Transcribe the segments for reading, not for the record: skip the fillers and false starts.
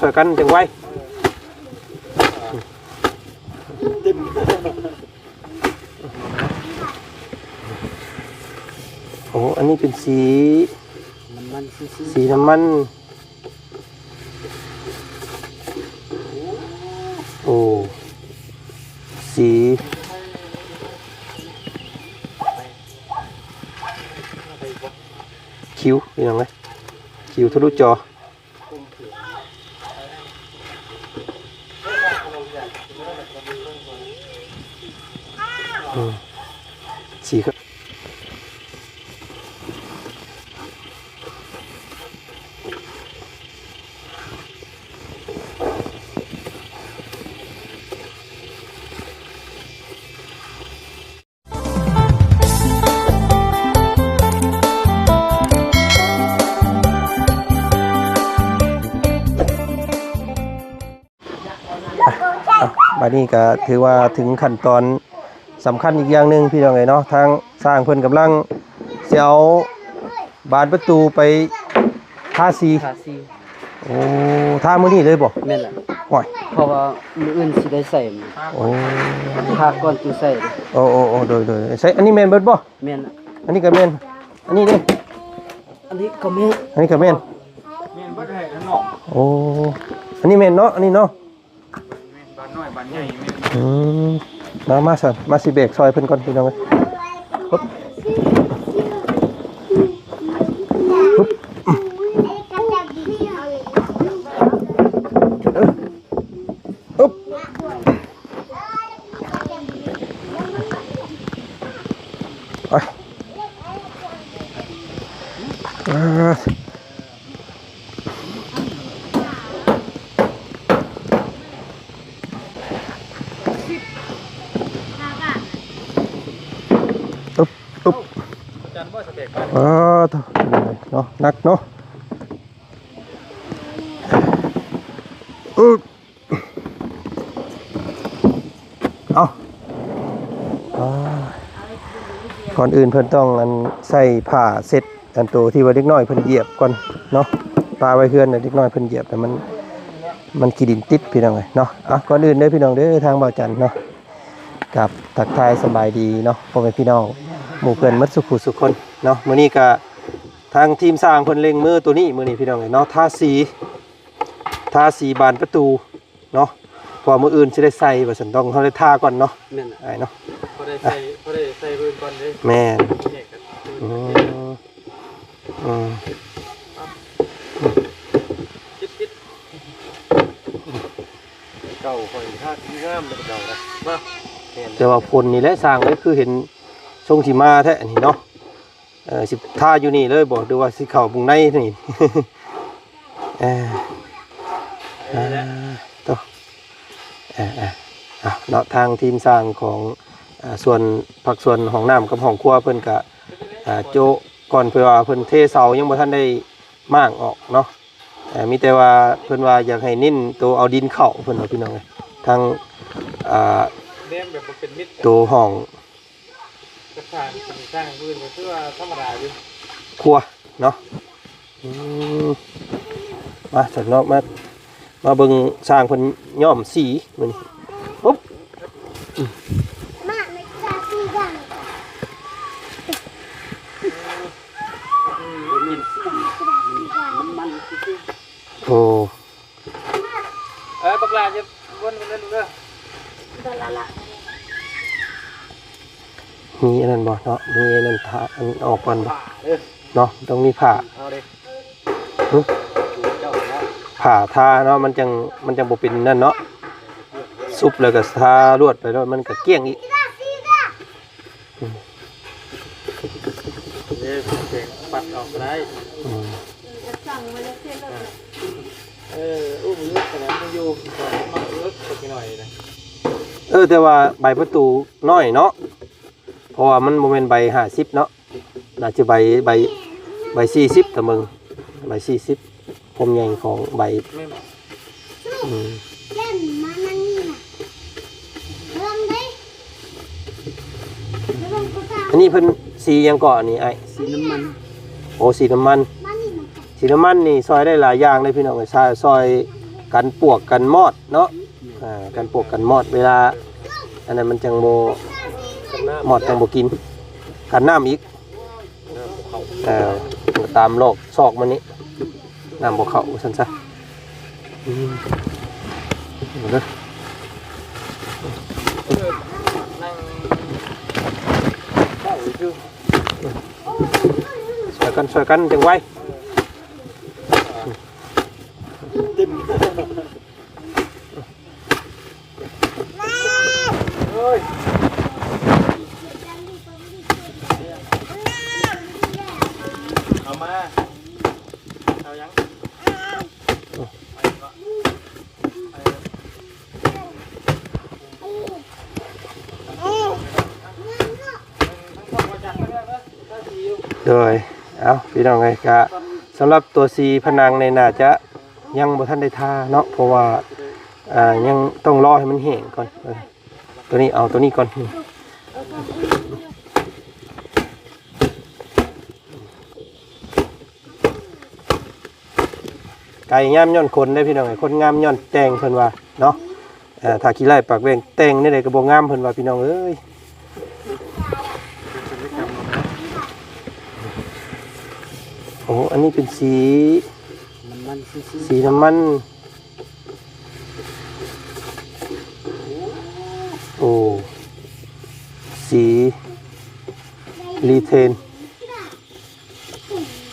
ช่วยกันจังไว้โอ้อันนี้เป็นสีน้ำมันโอ้สีคิ้วเป็นยังไงคิ้วทะลุจอสีครับบัดนี้ก็ถือว่าถึงขั้นตอนสำคัญอีกอย่างหนึ่งพี่น้องเนาะทางสร้างเพิ่นกำลังเสียเอาบานประตูไปทาสีโอ้ทามื้อนี้เลยบ่แม่นล่ะโอ้ยเพราะว่ามื้ออื่นสิได้ใส่โอ้ทาก่อนจึงใส่โอ้โดยใส่อันนี้แม่นเบิดบ่แม่นอันนี้ก็แม่นอันนี้เด้อันนี้ก็แม่นอันนี้ก็แม่นเบิดให้เนาะโอ้อันนี้แม่นเนาะอันนี้เนาะบ้านน้อยบ้านใหญ่แม่นมาสั่นมาสิเบรกซอยเพิ่นก่อนพี่น้องเอ้ยปึ๊บปึ๊บปึ๊บไปปุ๊บจันบ่สเปกเนาะนักเนาะเอาก่อนอื่นเพิ่นต้องอันใส่ผ้าเซ็ตอันโตที่ว่าเด็กน้อยเพิ่นเหยียบก่อนเนาะปลาไว้เฮือนน่ะเด็กน้อยเพิ่นเหยียบแต่มันขี้ดินติดพี่น้องเอ้ยเนาะก่อนอื่นเด้อพี่น้องเด้อทางบ่าวจันเนาะกับทักทายสบายดีเนาะพ่อแม่พี่น้องหมู่เพื่อนมัดสุขุสุขคนเนาะมื้อนี้ก็ทางทีมสร้างเพิ่นเล็งมือตัวนี้มื้อนี้พี่น้องเอ้ยเนาะทาสีบานประตูเนาะพอมื้ออื่นสิได้ใส่ว่าซั่นต้องเฮาได้ทาก่อนเนาะแม่นไอ้เนาะพอได้ใส่พื้นก่อนเด้แม่นจิตเก่าค่อยท่าที่งามเลยเก่านะมาแต่ว่าคนนี่แหละสร้างเลยคือเห็นทรงสิมาแท้นี่เนาะสิท่าอยู่นี่เลยบ่ดูว่าสิเข้าบุงในนี่ต่อเนาะทางทีมสร้างของส่วนผักส่วนห้องน้ำกับห้องครัวเพิ่นก็โจก่อนเพื่อว่าเพิ่นเทเสายังบ่ทันได้มางออกเนาะมีแต่ว่าเพิ่นว่าอยากให้นิ่นตัวเอาดินเข้าเพิ่นว่าพี่น้องเอ้ยทางแบบเป็นมิตรตัวห้องกระถางสร้างพื้นก็คือว่าธรรมดาอยู่ครัวเนาะมาจากนอกมาเบิ่งสร้างเพิ่นย้อมสีมื้อนี้ปุ๊บโอ้บักลาจะวนไปเรื่อยมีอันนั้นบ่เนาะมีอันนั้นผ้าอันออกก่อนบ่เนาะต้องมีผ้าผ้าทาเนาะมันจังบ่เป็นนั่นเนาะซุบแล้วก็ทาลวดไปแล้วมันก็เกลี้ยงอีกปัดออกได้อุ้มลึกขนาดไม่อยู่มาลึกสักหน่อยนะแต่ว่าใบประตูน้อยเนาะเพราะว่ามันโมเมนต์ใบ50เนาะน่าจะใบ40แต่มึงใบ40ผมใหญ่ของใบอันนี้เพิ่นสียังเกาะนี่ไอ้สีน้ำมันโอ้สีน้ำมันนี่ซอยได้หลายอย่างเลยพี่น้องซอย กันปวกกันมอดเนาะกันปวกกันมอดเวลาอันนั้นมันจังโมมอดจังโมกินกันน้ำอีกตามโลกซอกมันนี้น้ำบกเขาสันซะเด้อช่วยกันจังไว้เอามาเอายังโดยเอาพี่น้องไงกะสำหรับตัวซีผนังในน่าจะยังบ่ทันได้ทาเนาะเพราะว่ายังต้องรอให้มันแห้งก่อนตัวนี้เอาตัวนี้ก่อนไก่งามย้อนคนได้พี่น้องไงคนงามย้อนแต่งเพิ่นว่าเนาะถ้าขี้ไล่ปากแวงแต่งนี่ได้ก็บ่งามเพิ่นว่าพี่น้องเอ้ยโอ้อันนี้เป็นสีน้ำมันโอ้สีรีเทน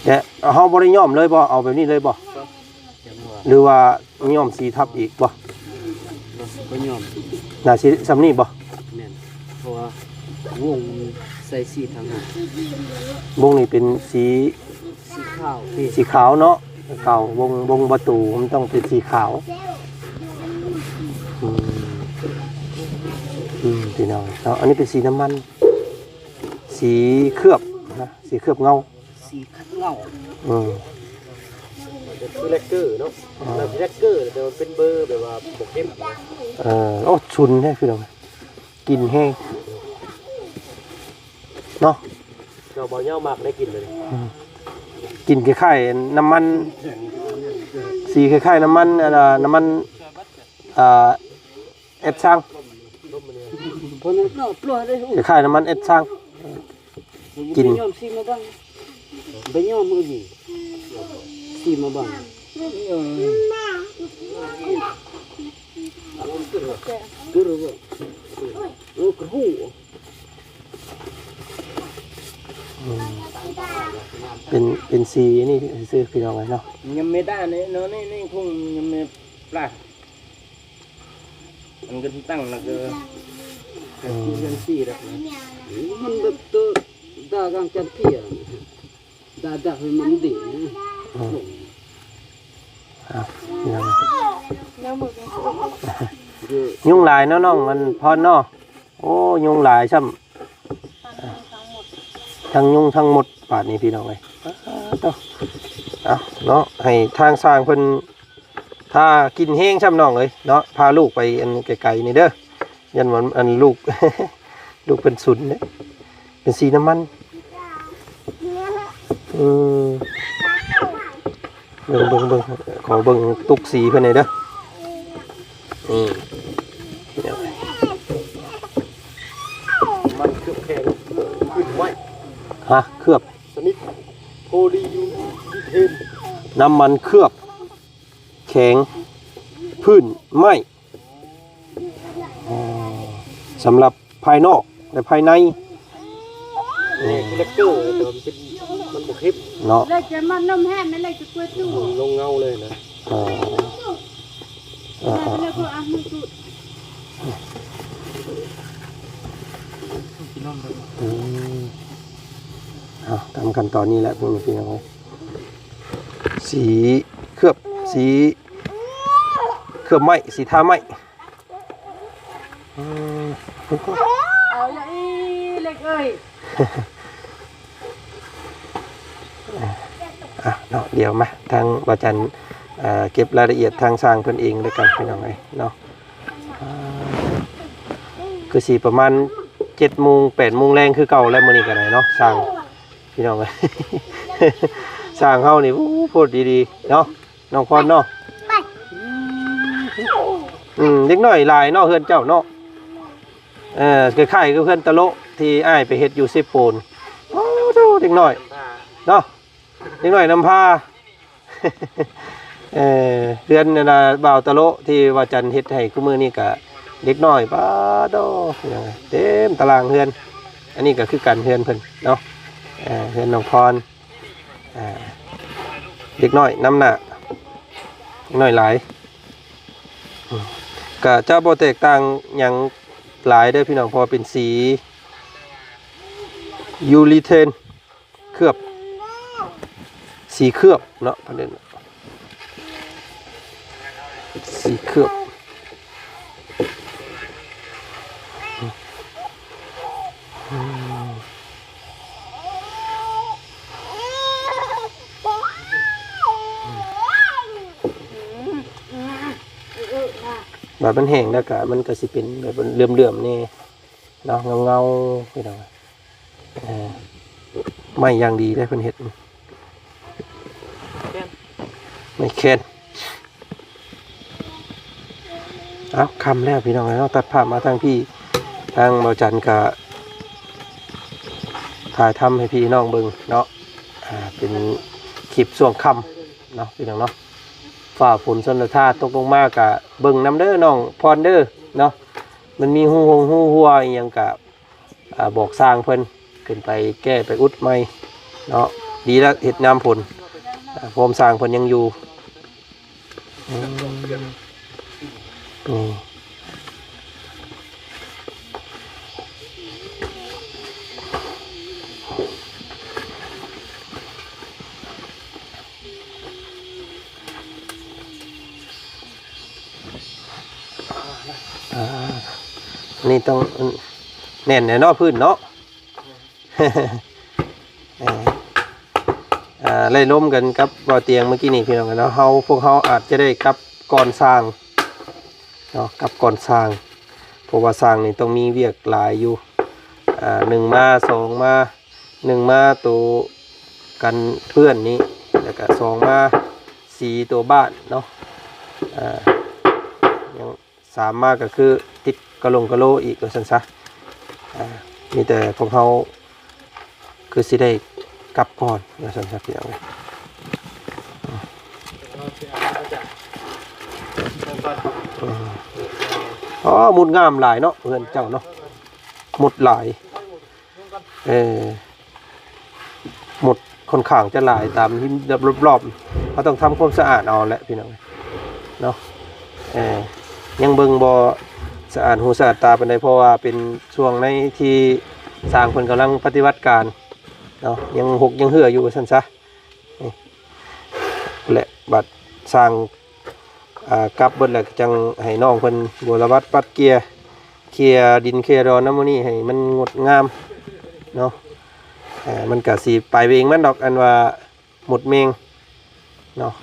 เนี่ยเฮาบ่ได้ย้อมเลยบ่เอาแบบนี้เลยบ่หรือว่าย้อมสีทับอีกบ่บ่ยอมน่าสิซำนี้บ่แม่นเพราะว่าวงใส่สีทั้งนั้นวงนี้เป็นสีขาวสีขาวเนาะเก่าวงประตูมันต้องเป็นสีขาวพี่น้องอันนี้เป็นสีน้ำมันสีเคลือบนะสีเคลือบเงาสีขัดเงาคือแลกเกอร์เนาะเราแลกเกอร์แต่มันเป็นเบอร์แบบว่าบกเข้มโอ้ชุนแท้พี่น้องกินแห้งเนาะเราบ่ย่อมากได้กินเลยกินคล้ายๆน้ำมันสีคล้ายๆน้ำมันน้ำมันเอสซังคล้ายๆน้ำมันเอสซังกินยอมสีมาบ้างไปยอมมือดีสีมาบ้างกูรู้ว่าโอ้กระหูเป็นสีนี่ซื้อพี่น้องไว้เนาะยังไม่ได้เนี่ยเนาะนี่คงยังไม่ปลามันก็ตั้งแล้วก็เป็นสีแบบนี้มันแบบตัวดากังจันเทียดาให้มันดียุ่งหลายเนาะน้องมันพอเนาะโอ้ยุ่งหลายช่ำทั้งยุ่งทั้งหมดป่านนี้พี่น้องเลยเนาะให้ทางสร้างเพิ่นถ้ากินแห้งช่ำน้องเลยเนาะพาลูกไปอันไกลๆนี่เด้อยันวันอันลูก ลูกเป็นสุนเนี่ยเป็นสีน้ำมันเบิ่งขอเบิ่งตุกสีเพิ่นหน่อยเด้อมันเคลือบแข็งขึ้นไว้เคลือบชนิดโพลียูเทนน้ำมันเคลือบแข็งพื้นไม้สำหรับภายนอกและภายในแลกเกอร์แต่มันบกเข้มเนาะเลยจะมันน้ำแห้งไม่เลยจะกล้วยตู้ลงเงาเลยนะแล้วก็อ่ะมันสุดทำขั้นตอนนี้แหละพวกพี่น้องสีเคลือบไม้สีทาไม้เอาละอีเล็กเอ้ยเนาะเดี๋ยวมาทางบาจันเก็บรายละเอียดทางสร้างเพิ่นเองด้วยกันพี่น้องเนาะคือสีประมาณ7 โมง 8 โมงแรงคือเก่าแล้วมื้อนี้ก็ได้เนาะสร้างพี่น้องสร้างเฮานี่โพดดีๆเนาะน้องพรเนาะ เด็กน้อยหลายเนาะเฮือนเจ้าเนาะคล้ายๆกับเฮือนตะโลที่อ้ายไปเฮ็ดอยู่ซิโปนโอ้ดูเด็กน้อยเนาะเด็กน้อยนำพา เฮือนนั่นน่ะบ่าวตะโลที่ว่าจันเฮ็ดให้คุมื้อนี้ก็เด็กน้อยป้าดอเต็มตารางเฮือนอันนี้ก็คือกันเฮือนเพิ่นเนาะเฮือนน้องพรเด็กน้อยน้ำหนักน้อยหลายก็จะบ่แตกต่างอย่างหลายเด้อพี่น้องพอเป็นสียูรีเทนเคลือบสีเคลือบเนาะประเด็นสีเคลือบแบบมันแห้งแล้วก็มันก็สิเป็นแบบเลื่อมๆนี่เนาะเงาๆพี่น้องไม่อย่างดีได้เพิ่นเฮ็ดไม่แค้นเอาคำแล้วพี่น้องเนาะตัดภาพมาทางพี่ทางเบาจันก็ถ่ายทำให้พี่น้องเบิ่งเนาะเป็นคลิปช่วงค่ำเนาะพี่น้องเนาะฝ่าฝนชนละทาตกลงมากกะเบิ่งน้ำเด้อน้องพรเด้อเนาะมันมีหูหัวอหยังกะบอกสร้างเพิ่นขึ้นไปแก้ไปอุดใหม่เนาะดีแล้วเฮ็ดน้ำฝนพร้อมสร้างเพิ่นยังอยู่นี่ต้องแน่นแน่นอนพื้นเนาะ ไล่ล้มกันกับบ่อเตียงเมื่อกี้นี่พี่น้องเนาะพวกเขาอาจจะได้กับก่อนสร้างเนาะกับก่อนสร้างเพราะว่าสร้างนี่ต้องมีเวียกหลายอยู่1 มา2 มา1 มาตัวกันเพื่อนนี้แล้วก็2 มา4ตัวบ้านเนาะยัง3 มาก็คือติดกะโลอีกว่าซั่นซะมีแต่พวกเขาคือสิได้กลับก่อนว่าซั่นซะพี่น้องหมุดงามหลายเนาะเพื่อนเจ้าเนาะหมุดหลายหมุดค่อนข้างจะหลายตามที่รอบๆเขาต้องทำความสะอาดเอาแหละพี่น้องเนาะยังเบิ่งบ่สะอาดหูสะอาดตาปานใดเพราะว่าเป็นช่วงในที่สร้างเพิ่นกำลังปฏิบัติการเนาะยังหกยังเหืออยู่ว่าซั่นซะและบัดสร้างกลับเบิดแล้วจังให้น้องเพิ่นบัวระวัดปัดเกียร์เคลียร์ดินเคลียร์ดอนน้ำมันนี่ให้มันงดงามเนาะมันก็สิไปเองมันดอกอันว่าหมดเมงเนาะ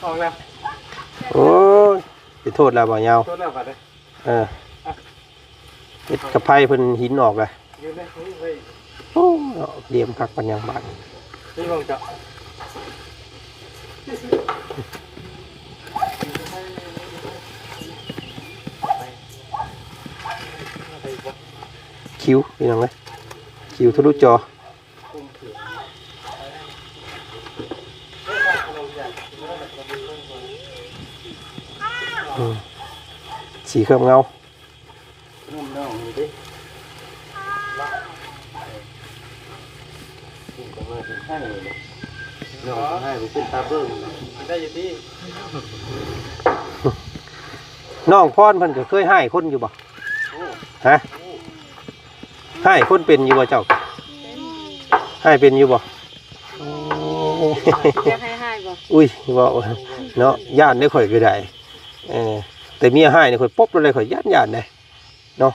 ออกแล้ว โอ้ยไปโทษแล้วบ่ยาว ตัวแล้วบัดเลย เฮ็ดกระไพเพิ่นหินออกเลย ยืนเลยเฮ้ย โอ้เดียมคักปัญญาบาด นี่ลองจับ คิ้วพี่น้องเลยคิ้วทะลุจอสีเคลือบเงานุ่มน้องดูดิให้เลยน้องให้เป็นตาเบิ้งได้ยังที่ น้องพรเพิ่นก็เคยให้คนอยู่บ่ฮะให้คนเป็นอยู่บ่เจ้าให้เป็นอยู่บ่ อยากให้บ่ อุ้ยว่าเนาะย่านได้ข่อยก็ได้แต่เมียให้เนี่ยข่อยป๊บเลยข่อยย่านได้เนาะ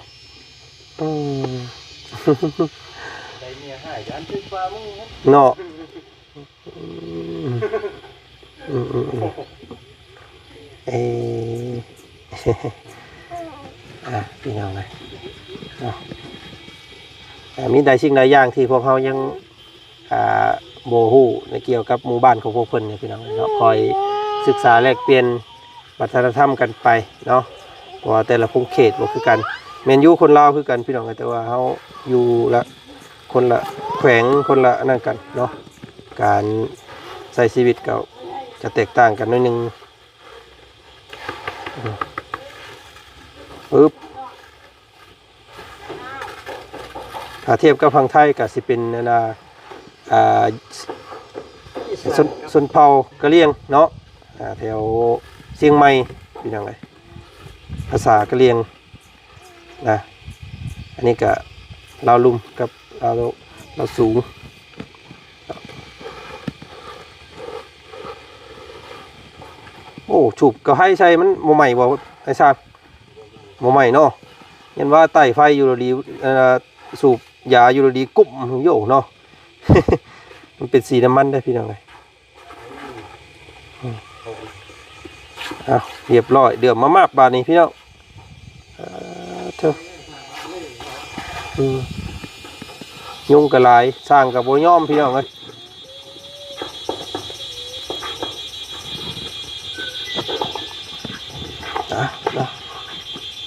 ได้เมียให้ยันตึกฟ้ามึง เนาะพี่น้องเลยเนาะ มีใดสิ่งใดอย่างที่พวกเขายังโบฮู้ในเกี่ยวกับหมู่บ้านของพวกเพิ่นเนี่ยพี่น้องเนาะคอยศึกษาแลกเปลี่ยนวัฒนธรรมกันไปเนาะเพราะว่าแต่ละภูมิเขตบ่คือกันแม่นอยู่คนลาวคือกันพี่น้องแต่ว่าเฮาอยู่ละคนละแขวงคนละนั่นกันเนาะการใช้ชีวิตก็จะแตกต่างกันนิดนึงปึ๊บถ้าเทียบกับฝั่งไทยก็สิเป็นชนเผ่ากะเหรี่ยงเนาะแถวเชียงใหม่เป็นยังไงภาษากะเหรี่ยงนะอันนี้ก็ลาวลุ่มกับลาวสูงโอ้ฉุบก็ให้ใช่มันโมใหม่บ่ไอ้ซางโมใหม่เนาะเห็นว่าไต่ไฟอยู่ดีสูบยาอยู่ดีกุ๊บโยเนาะ มันเป็นสีน้ำมันได้พี่น้องเลยเอาเรียบร้อยเดือดมากๆบาดนี้พี่น้องเถอะยุ่งกระไรสร้างกับโบย่อมพี่น้องเลย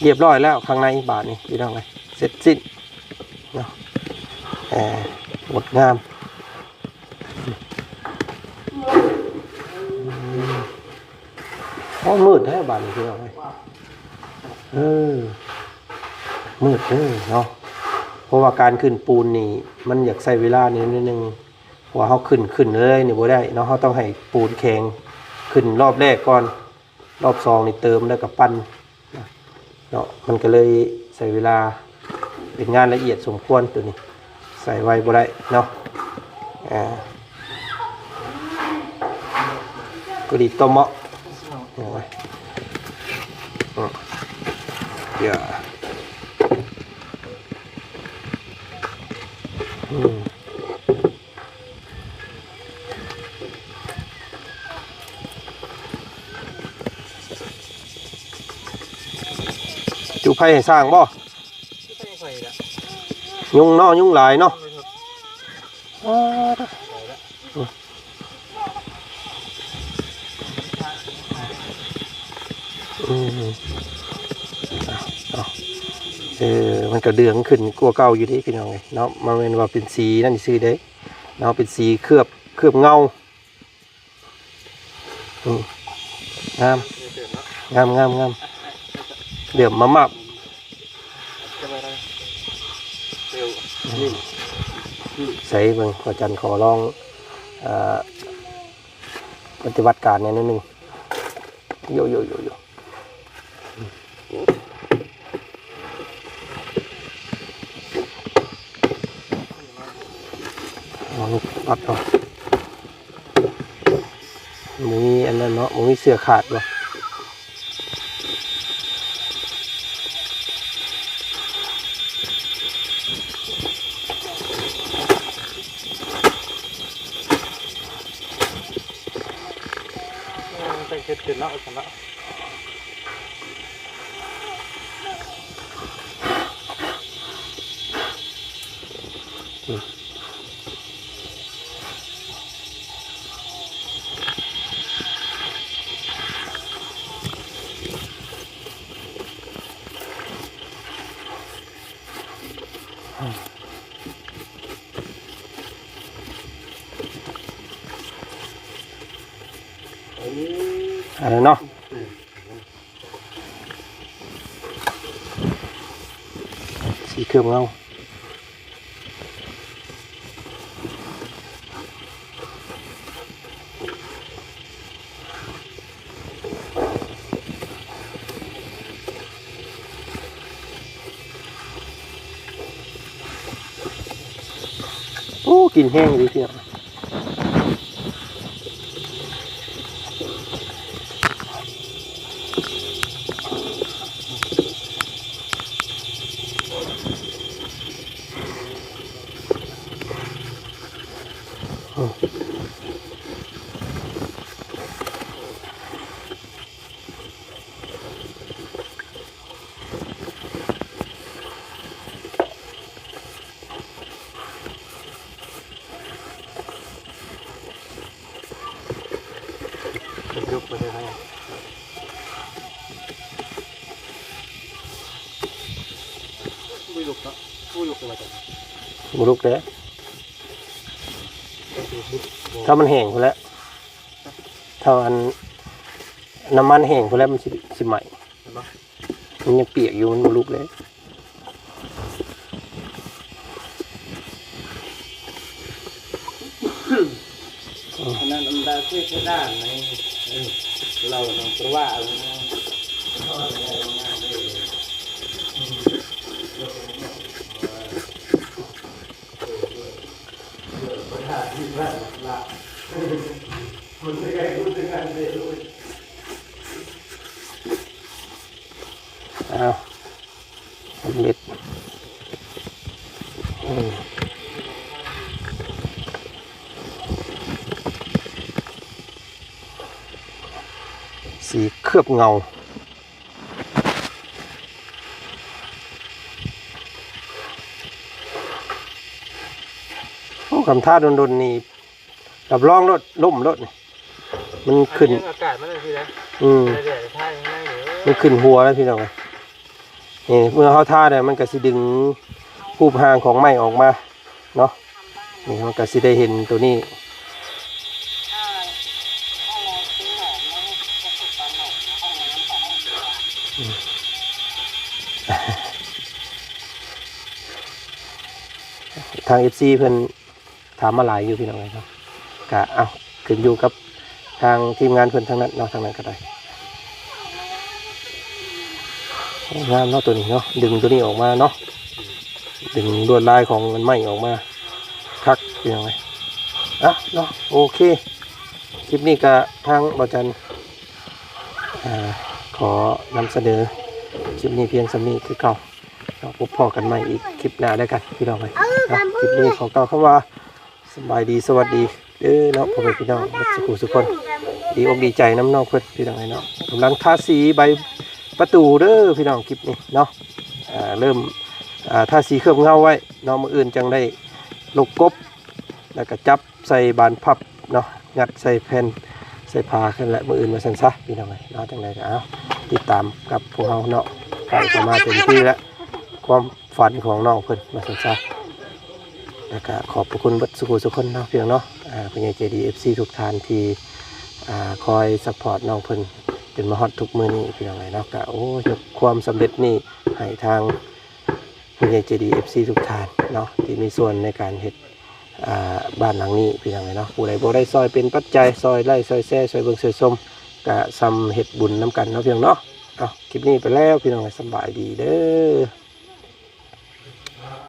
เรียบร้อยแล้วข้างในบาดนี้พี่น้องเลยเสร็จสิ้นเนาะงดงามมืดแท้บ้านนี้พี่น้องมืดเนาะเพราะว่าการขึ้นปูนนี่มันอยากใช้เวลานิดนึงเพราะว่าเขาขึ้นเลยนี่บ่ได้เนาะเขาต้องให้ปูนแข็งขึ้นรอบแรกก่อนรอบสองนี่เติมแล้วก็ปั้นเนาะมันก็เลยใช้เวลาเป็นงานละเอียดสมควรตัวนี้ใส่ไว้บ่ได้เนาะก็ดีต้มเหมาะเดี๋ยวจูไผ่ให้สร้างบ่ยุงเนาะยุงหลายเนาะมันก็เดืองขึ้นกลัวเก่าอยู่ที่พี่น้องเนาะมันเป็นว่าเป็นสีนั่นซื้อได้เนาะเป็นสีเคลือบเงางามเดี๋ยวมามับใส่เบิ่งขอจันขอลองปฏิบัติการเนี่ยนิดนึงโยปัดเอามีอันนั้นเนาะมีเสื้อขาดบ่เก็บแล้วชนะอะไรเนาะสีเครื่องเงาโอ้กินแห้งดีเพียบ ยุบไปได้ไหมไม่ลุกเนาะไม่ลุกเลยมาจาก บุรุกเด้อถ้ามันแห้งพอแล้วถ้าอันน้ำมันแห้งพอแล้วมันสิใหม่มันยังเปียกอยู่มันบุรุกเลย ขณะน้ำตาเชื่อด้านในเราต้องเพราะว่าอ้าวสำเร็จสีเคลือบเงาคำท่าดนๆนี่กับร่องรถล่มรถนี่มันขึ้น อากาศมันอะไรทีนะเดี๋ยวท่ายังไงเดี๋ยวมันขึ้นหัวแล้วพี่น้องนี่เมื่อเขาท่าเนี่ยมันก็สิดึงภูพางของไม้ออกมาเนาะนี่มันก็สิได้เห็นตัวนี้ทาง FC เพิ่นถามมาหลายอยู่พี่น้องเลยครับกะเอาขึ้นอยู่กับทางทีมงานเพิ่นทางนั้นเนาะทางนั้นก็ได้งานเนาะตัวนี้เนาะดึงตัวนี้ออกมาเนาะดึงลวดลายของมันไหม้ออกมาคักพี่น้องเลยอ่ะเนาะโอเคคลิปนี้ก็ทางบ่จันขอนำเสนอคลิปนี้เพียงสำนี้คือเก่าเราพบพ่อกันใหม่อีกคลิปหน้าได้กันพี่น้องเลยคลิปนี้ขอเก่าเข้ามาสบายดีสวัสดีเด้อเนาะพ่อแม่พี่น้องสุขคนดีอกดีใจน้ำน้องเพื่อนพี่น้องเลยเนาะกำลังทาสีใบประตูเด้อพี่น้องคลิปนี้เนาะเริ่มทาสีเคลือบเงาไว้เนาะมืออื่นจังได้ลูกกบแล้วก็จับใส่บานพับเนาะยัดใส่แผ่นใส่ผ้าขึ้นและมืออื่นมาสั่นซะพี่น้องเลยเนาะจังไดก็เอาติดตามกับพวกเราเนาะใกล้จะมาเต็มที่แล้วความฝันของน้องเพื่อนมาสั่นซะแล้วก็ขอบพระคุณบัดสุขคนเนาะเพียงเนาะผู้ใหญ่ใจดี FC ทุกท่านที่คอยซัพพอร์ตน้องเพิ่นจนมาฮอดทุกมื้อนี้พี่น้องเนาะก็โอ้ยกความสำเร็จนี่ให้ทางผู้ใหญ่ใจดี FC ทุกท่านเนาะที่มีส่วนในการเฮ็ดบ้านหลังนี้พี่น้องเนาะผู้ใดบ่ได้ซอยเป็นปัจจัยซอยไล่ซอยแซ่ซอยเบิ่งซอยส้มก็ซ้ำเฮ็ดบุญนํกันเนาะเพียงเนาะคลิปนี้ไปแล้วพี่น้องสบายดีเด้อ